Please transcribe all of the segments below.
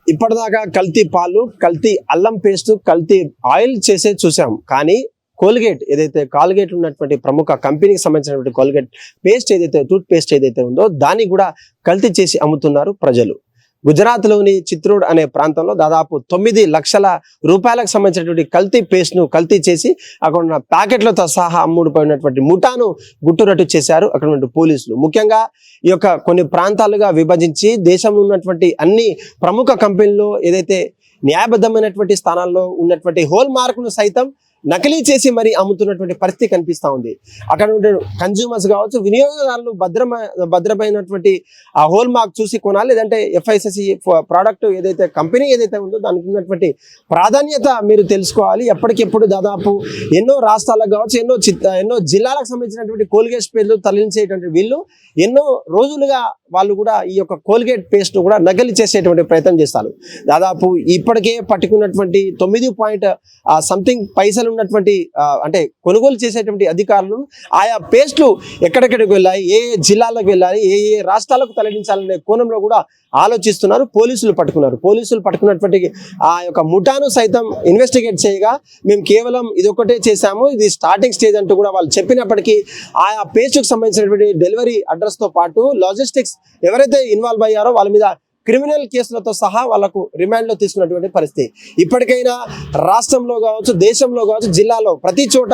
ఇప్పటిదాకా కల్తీ పాలు, కల్తీ అల్లం పేస్ట్, కల్తీ ఆయిల్ చేసే చూసాం. కానీ కోల్గేట్ ఏదైతే కాల్గేట్ ఉన్నటువంటి ప్రముఖ కంపెనీకి సంబంధించినటువంటి కోల్గేట్ పేస్ట్ ఏదైతే టూత్ పేస్ట్ ఏదైతే ఉందో దాన్ని కూడా కల్తీ చేసి అమ్ముతున్నారు ప్రజలు. గుజరాత్లోని చిత్రూడ్ అనే ప్రాంతంలో దాదాపు 9 లక్షల రూపాయలకు సంబంధించినటువంటి కల్తీ పేస్ట్ను కల్తీ చేసి అక్కడ ఉన్న ప్యాకెట్లతో సహా అమ్ముడుపోయినటువంటి ముఠాను గుట్టురట్టు చేశారు అక్కడ పోలీసులు. ముఖ్యంగా ఈ యొక్క కొన్ని ప్రాంతాలుగా విభజించి దేశంలో ఉన్నటువంటి అన్ని ప్రముఖ కంపెనీల్లో ఏదైతే న్యాయబద్ధమైనటువంటి స్థానాల్లో ఉన్నటువంటి హోల్ మార్కును సైతం నకిలీ చేసి మరి అమ్ముతున్నటువంటి పరిస్థితి కనిపిస్తూ ఉంది. అక్కడ ఉండే కన్జ్యూమర్స్ కావచ్చు, వినియోగదారులు భద్రమైనటువంటి ఆ హోల్ మార్క్ చూసి కొనాలి. లేదంటే FSSAI ప్రోడక్ట్ ఏదైతే కంపెనీ ఏదైతే ఉందో దానికి ఉన్నటువంటి ప్రాధాన్యత మీరు తెలుసుకోవాలి. ఎప్పటికెప్పుడు దాదాపు ఎన్నో రాష్ట్రాలకు కావచ్చు, ఎన్నో జిల్లాలకు సంబంధించినటువంటి కోల్గేట్ పేర్లు తరలించేటువంటి వీళ్ళు ఎన్నో రోజులుగా వాళ్ళు కూడా ఈ యొక్క కోల్గేట్ పేస్ట్ కూడా నకిలీ చేసేటువంటి ప్రయత్నం చేస్తారు. దాదాపు ఇప్పటికే పట్టుకున్నటువంటి 9 పైసలు ఉన్నటువంటి అంటే కొనుగోలు చేసేటువంటి అధికారులు ఆయా పేస్ట్లు ఎక్కడెక్కడికి వెళ్ళాయి, ఏ జిల్లాలకు వెళ్ళాలి, ఏ రాష్ట్రాలకు తరలించాలనే కోణంలో కూడా ఆలోచిస్తున్నారు. పోలీసులు పట్టుకున్నటువంటి ఆ యొక్క ముఠాను సైతం ఇన్వెస్టిగేట్ చేయగా మేము కేవలం ఇదొకటే చేశాము, ఇది స్టార్టింగ్ స్టేజ్ అంటూ కూడా వాళ్ళు చెప్పినప్పటికీ ఆయా పేస్ట్కు సంబంధించినటువంటి డెలివరీ అడ్రస్తో పాటు లాజిస్టిక్స్ ఎవరైతే ఇన్వాల్వ్ అయ్యారో వాళ్ళ మీద క్రిమినల్ కేసులతో సహా వాళ్లకు రిమాండ్లో తీసుకున్నటువంటి పరిస్థితి. ఇప్పటికైనా రాష్ట్రంలో కావచ్చు, దేశంలో కావచ్చు, జిల్లాలో ప్రతి చోట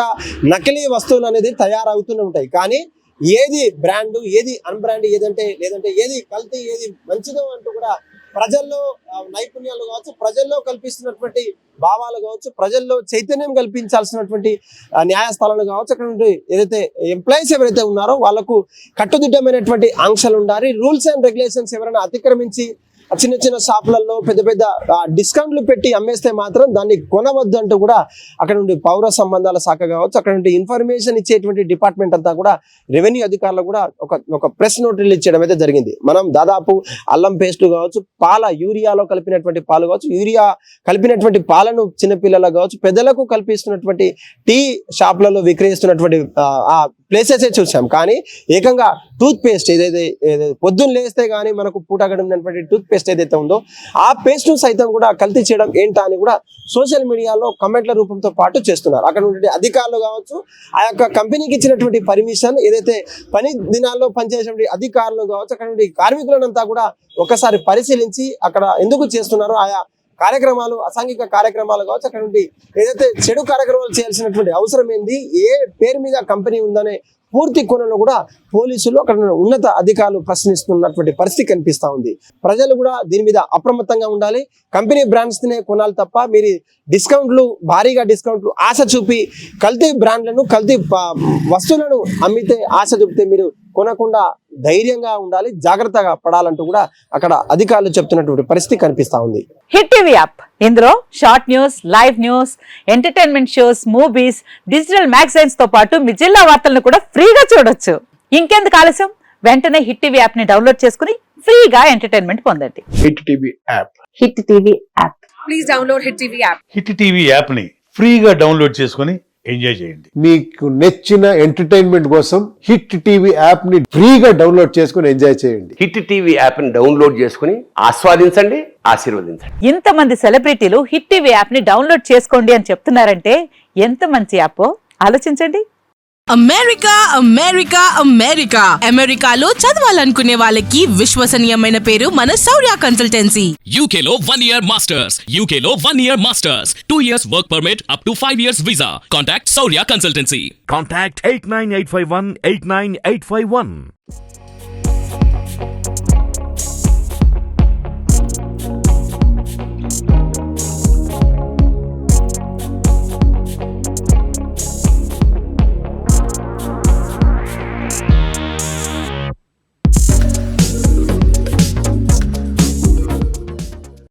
నకిలీ వస్తువులు అనేది తయారవుతూనే ఉంటాయి. కానీ ఏది బ్రాండ్, ఏది అన్బ్రాండ్, లేదంటే ఏది కల్తీ, ఏది మంచిదో అంటూ కూడా ప్రజల్లో నైపుణ్యాలు కావచ్చు, ప్రజల్లో కల్పిస్తున్నటువంటి భావాలు కావచ్చు, ప్రజల్లో చైతన్యం కల్పించాల్సినటువంటి న్యాయస్థానాలు కావచ్చు, అక్కడ ఏదైతే ఎంప్లాయీస్ ఎవరైతే ఉన్నారో వాళ్ళకు కట్టుదిట్టమైనటువంటి ఆంక్షలు ఉండాలి. రూల్స్ అండ్ రెగ్యులేషన్స్ ఎవరైనా అతిక్రమించి చిన్న షాపులలో పెద్ద డిస్కౌంట్లు పెట్టి అమ్మేస్తే మాత్రం దాన్ని కొనవద్దు అంటూ కూడా అక్కడ నుండి పౌర సంబంధాల శాఖ కావచ్చు, అక్కడ నుండి ఇన్ఫర్మేషన్ ఇచ్చేటువంటి డిపార్ట్మెంట్ అంతా కూడా రెవెన్యూ అధికారులు కూడా ఒక ప్రెస్ నోట్ రిలీజ్ చేయడం అయితే జరిగింది. మనం దాదాపు అల్లం పేస్ట్ కావచ్చు, యూరియాలో కలిపినటువంటి పాలు కావచ్చు, యూరియా కలిపినటువంటి పాలను చిన్నపిల్లలకు కావచ్చు, పెద్దలకు కల్పిస్తున్నటువంటి టీ షాపులలో విక్రయిస్తున్నటువంటి ఆ ప్లేసెస్ చూసాం. కానీ ఏకంగా టూత్ పేస్ట్ ఏదైతే పొద్దున్న లేస్తే కానీ మనకు పూట గడిపినటువంటి టూత్ పేస్ట్ ఏదైతే ఉందో ఆ పేస్ట్ ను సైతం కూడా కల్తీ చేయడం ఏంటా అని కూడా సోషల్ మీడియాలో కమెంట్ల రూపంతో పాటు చేస్తున్నారు. అక్కడ ఉండే అధికారులు కావచ్చు, ఆ యొక్క కంపెనీకి ఇచ్చినటువంటి పర్మిషన్ ఏదైతే పని దినాల్లో పనిచేసేటువంటి అధికారులు కావచ్చు, అక్కడ నుండి కార్మికులనంతా కూడా ఒకసారి పరిశీలించి అక్కడ ఎందుకు చేస్తున్నారో ఆయా కార్యక్రమాలు, అసాంఘిక కార్యక్రమాలు కావచ్చు, అక్కడ నుండి ఏదైతే చెడు కార్యక్రమాలు చేయాల్సినటువంటి అవసరం ఏంది, ఏ పేరు మీద కంపెనీ ఉందనే పూర్తి కోణంలో కూడా పోలీసులు అక్కడ ఉన్నత అధికారులు ప్రశ్నిస్తున్నటువంటి పరిస్థితి కనిపిస్తూ ఉంది. ప్రజలు కూడా దీని మీద అప్రమత్తంగా ఉండాలి. కంపెనీ బ్రాండ్స్నే కొనాలి తప్ప మీరు భారీగా డిస్కౌంట్లు ఆశ చూపి కల్తీ బ్రాండ్లను, కల్తీ వస్తువులను అమ్మితే ఆశ చూపితే మీరు కొనకుండా ధైర్యంగా ఉండాలి, జాగ్రత్తగా పడాలంటూ కూడా అక్కడ అధికారులు చెప్తున్నటువంటి పరిస్థితి కనిపిస్తా ఉంది. హిట్ టీవీ యాప్, ఇందులో short news, live news, entertainment shows, movies, digital magazines తో పాటు మీ జిల్లా వార్తలను కూడా ఫ్రీగా చూడొచ్చు. ఇంకెందుకు ఆలస్యం, వెంటనే హిట్ టీవీ యాప్ ని డౌన్లోడ్ చేసుకుని ఫ్రీగా ఎంటర్టైన్మెంట్ పొందండి. Hit TV app, hit TV app, please download hit TV app. Hit TV app ని ఫ్రీగా డౌన్లోడ్ చేసుకుని ఎంజాయ్ చేయండి. మీకు నచ్చిన ఎంటర్టైన్మెంట్ కోసం హిట్ టీవీ యాప్ ని ఫ్రీగా డౌన్లోడ్ చేసుకుని ఎంజాయ్ చేయండి. హిట్ టీవీ యాప్ ని డౌన్లోడ్ చేసుకుని ఆస్వాదించండి, ఆశీర్వదించండి. ఇంతమంది సెలబ్రిటీలు హిట్ టీవీ యాప్ ని డౌన్లోడ్ చేసుకోండి అని చెప్తున్నారంటే ఎంత మంచి యాప్ ఆలోచించండి. అమెరికాలో చదవాలనుకునే వాళ్ళకి విశ్వసనీయమైన పేరు మన శౌర్య కన్సల్టెన్సీ. UK లో 1 year masters, UK లో 1 year masters, 2 years work permit up to 5 years visa. Contact Saurya Consultancy. Contact 89851 89851.